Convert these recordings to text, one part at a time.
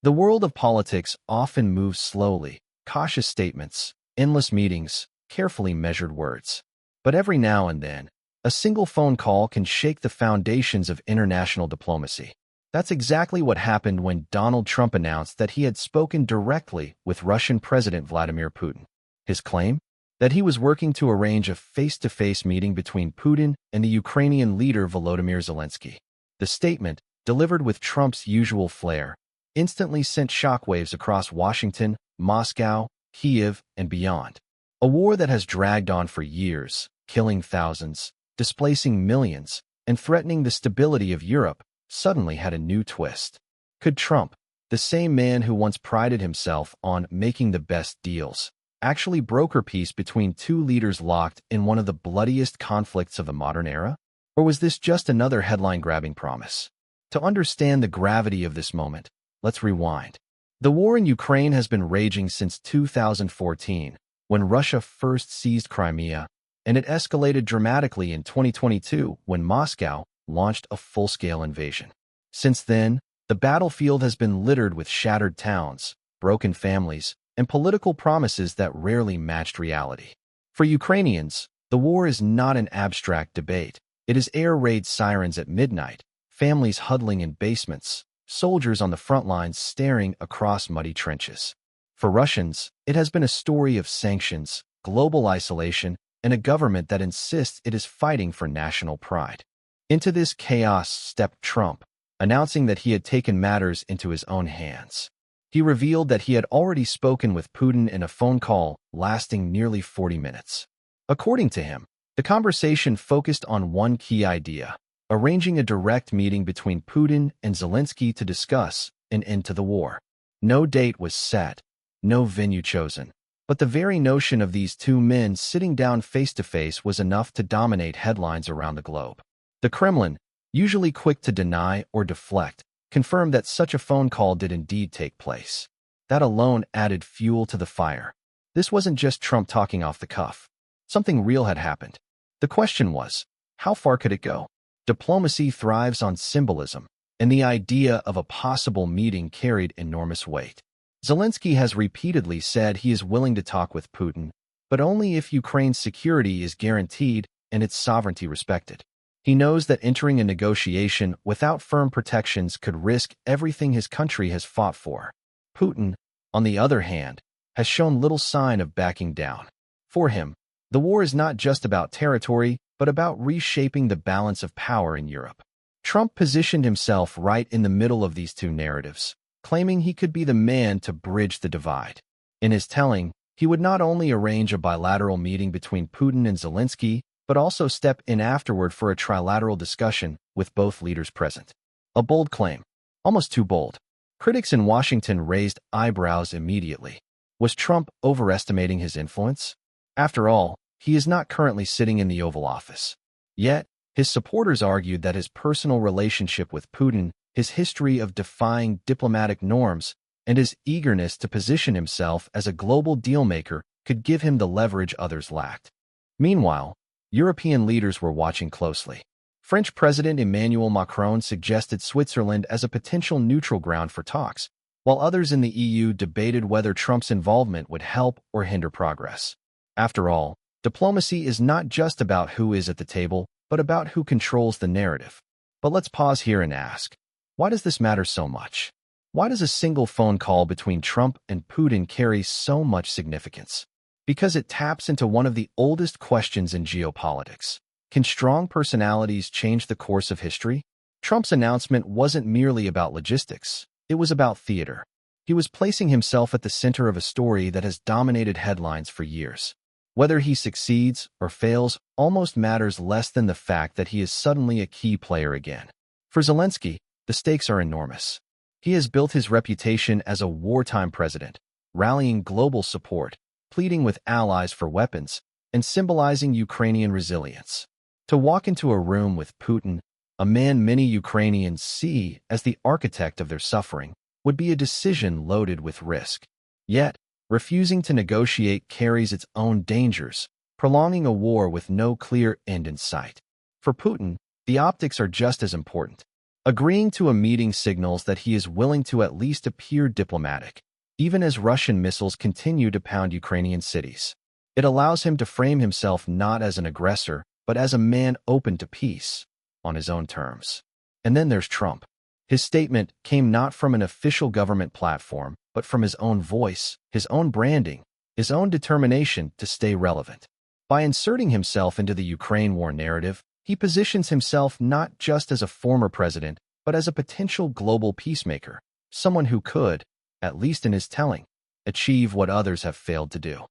The world of politics often moves slowly, cautious statements, endless meetings, carefully measured words. But every now and then, a single phone call can shake the foundations of international diplomacy. That's exactly what happened when Donald Trump announced that he had spoken directly with Russian President Vladimir Putin. His claim? That he was working to arrange a face-to-face meeting between Putin and the Ukrainian leader Volodymyr Zelensky. The statement, delivered with Trump's usual flair, instantly sent shockwaves across Washington, Moscow, Kiev, and beyond. A war that has dragged on for years, killing thousands, displacing millions, and threatening the stability of Europe, suddenly had a new twist. Could Trump, the same man who once prided himself on making the best deals, actually broker peace between two leaders locked in one of the bloodiest conflicts of the modern era? Or was this just another headline-grabbing promise? To understand the gravity of this moment, let's rewind. The war in Ukraine has been raging since 2014, when Russia first seized Crimea, and it escalated dramatically in 2022 when Moscow launched a full-scale invasion. Since then, the battlefield has been littered with shattered towns, broken families, and political promises that rarely matched reality. For Ukrainians, the war is not an abstract debate. It is air raid sirens at midnight, families huddling in basements, soldiers on the front lines staring across muddy trenches. For Russians, it has been a story of sanctions, global isolation, and a government that insists it is fighting for national pride. Into this chaos stepped Trump, announcing that he had taken matters into his own hands. He revealed that he had already spoken with Putin in a phone call lasting nearly 40 minutes. According to him, the conversation focused on one key idea: arranging a direct meeting between Putin and Zelensky to discuss an end to the war. No date was set, no venue chosen, but the very notion of these two men sitting down face-to-face was enough to dominate headlines around the globe. The Kremlin, usually quick to deny or deflect, confirmed that such a phone call did indeed take place. That alone added fuel to the fire. This wasn't just Trump talking off the cuff. Something real had happened. The question was, how far could it go? Diplomacy thrives on symbolism, and the idea of a possible meeting carried enormous weight. Zelensky has repeatedly said he is willing to talk with Putin, but only if Ukraine's security is guaranteed and its sovereignty respected. He knows that entering a negotiation without firm protections could risk everything his country has fought for. Putin, on the other hand, has shown little sign of backing down. For him, the war is not just about territory, but about reshaping the balance of power in Europe. Trump positioned himself right in the middle of these two narratives, claiming he could be the man to bridge the divide. In his telling, he would not only arrange a bilateral meeting between Putin and Zelensky, but also step in afterward for a trilateral discussion with both leaders present. A bold claim, almost too bold. Critics in Washington raised eyebrows immediately. Was Trump overestimating his influence? After all, he is not currently sitting in the Oval Office. Yet, his supporters argued that his personal relationship with Putin, his history of defying diplomatic norms, and his eagerness to position himself as a global dealmaker could give him the leverage others lacked. Meanwhile, European leaders were watching closely. French President Emmanuel Macron suggested Switzerland as a potential neutral ground for talks, while others in the EU debated whether Trump's involvement would help or hinder progress. After all, diplomacy is not just about who is at the table, but about who controls the narrative. But let's pause here and ask, why does this matter so much? Why does a single phone call between Trump and Putin carry so much significance? Because it taps into one of the oldest questions in geopolitics. Can strong personalities change the course of history? Trump's announcement wasn't merely about logistics. It was about theater. He was placing himself at the center of a story that has dominated headlines for years. Whether he succeeds or fails almost matters less than the fact that he is suddenly a key player again. For Zelensky, the stakes are enormous. He has built his reputation as a wartime president, rallying global support, pleading with allies for weapons, and symbolizing Ukrainian resilience. To walk into a room with Putin, a man many Ukrainians see as the architect of their suffering, would be a decision loaded with risk. Yet, refusing to negotiate carries its own dangers, prolonging a war with no clear end in sight. For Putin, the optics are just as important. Agreeing to a meeting signals that he is willing to at least appear diplomatic, even as Russian missiles continue to pound Ukrainian cities. It allows him to frame himself not as an aggressor, but as a man open to peace, on his own terms. And then there's Trump. His statement came not from an official government platform, but from his own voice, his own branding, his own determination to stay relevant. By inserting himself into the Ukraine war narrative, he positions himself not just as a former president, but as a potential global peacemaker, someone who could, at least in his telling, achieve what others have failed to do.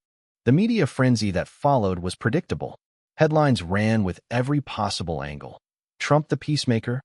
The media frenzy that followed was predictable. Headlines ran with every possible angle. Trump the peacemaker?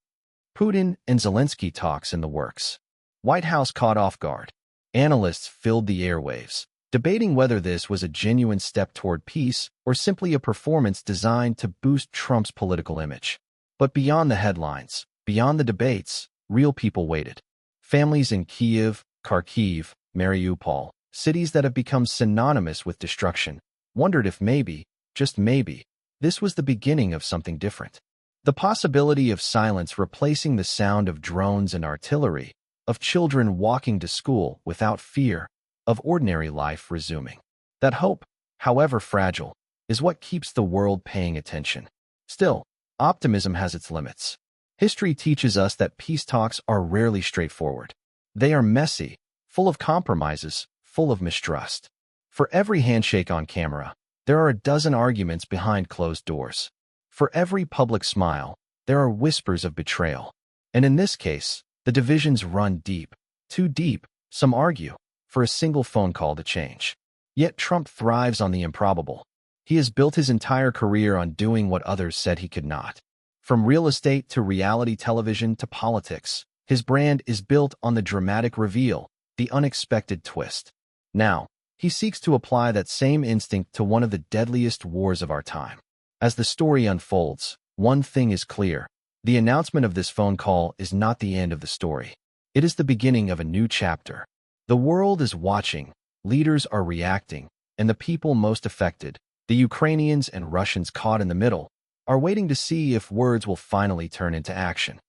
Putin and Zelensky talks in the works. White House caught off guard. Analysts filled the airwaves, debating whether this was a genuine step toward peace or simply a performance designed to boost Trump's political image. But beyond the headlines, beyond the debates, real people waited. Families in Kyiv, Kharkiv, Mariupol, cities that have become synonymous with destruction, wondered if maybe, just maybe, this was the beginning of something different. The possibility of silence replacing the sound of drones and artillery, of children walking to school without fear, of ordinary life resuming. That hope, however fragile, is what keeps the world paying attention. Still, optimism has its limits. History teaches us that peace talks are rarely straightforward. They are messy, full of compromises, full of mistrust. For every handshake on camera, there are a dozen arguments behind closed doors. For every public smile, there are whispers of betrayal. And in this case, the divisions run deep, too deep, some argue, for a single phone call to change. Yet Trump thrives on the improbable. He has built his entire career on doing what others said he could not. From real estate to reality television to politics, his brand is built on the dramatic reveal, the unexpected twist. Now, he seeks to apply that same instinct to one of the deadliest wars of our time. As the story unfolds, one thing is clear. The announcement of this phone call is not the end of the story. It is the beginning of a new chapter. The world is watching, leaders are reacting, and the people most affected, the Ukrainians and Russians caught in the middle, are waiting to see if words will finally turn into action.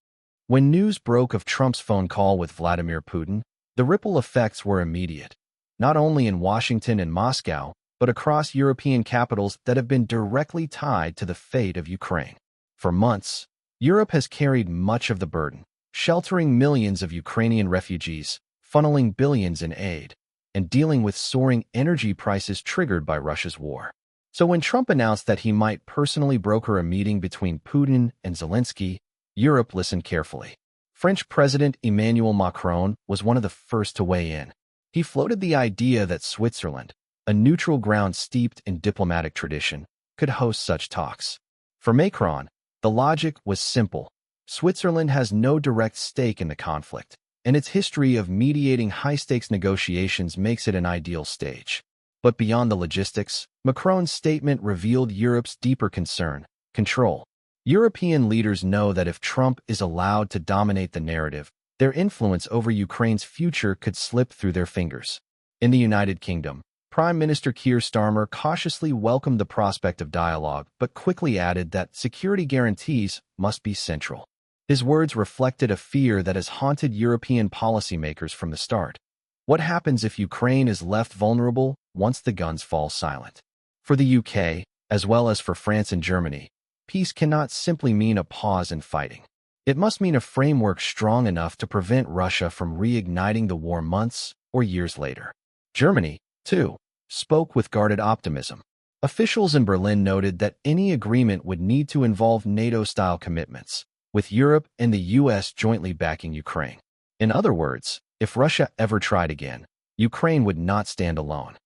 When news broke of Trump's phone call with Vladimir Putin, the ripple effects were immediate, not only in Washington and Moscow, but across European capitals that have been directly tied to the fate of Ukraine. For months, Europe has carried much of the burden, sheltering millions of Ukrainian refugees, funneling billions in aid, and dealing with soaring energy prices triggered by Russia's war. So when Trump announced that he might personally broker a meeting between Putin and Zelensky, Europe listened carefully. French President Emmanuel Macron was one of the first to weigh in. He floated the idea that Switzerland, a neutral ground steeped in diplomatic tradition, could host such talks. For Macron, the logic was simple. Switzerland has no direct stake in the conflict, and its history of mediating high-stakes negotiations makes it an ideal stage. But beyond the logistics, Macron's statement revealed Europe's deeper concern: control. European leaders know that if Trump is allowed to dominate the narrative, their influence over Ukraine's future could slip through their fingers. In the United Kingdom, Prime Minister Keir Starmer cautiously welcomed the prospect of dialogue, but quickly added that security guarantees must be central. His words reflected a fear that has haunted European policymakers from the start. What happens if Ukraine is left vulnerable once the guns fall silent? For the UK, as well as for France and Germany, peace cannot simply mean a pause in fighting. It must mean a framework strong enough to prevent Russia from reigniting the war months or years later. Germany, too, spoke with guarded optimism. Officials in Berlin noted that any agreement would need to involve NATO-style commitments, with Europe and the US jointly backing Ukraine. In other words, if Russia ever tried again, Ukraine would not stand alone.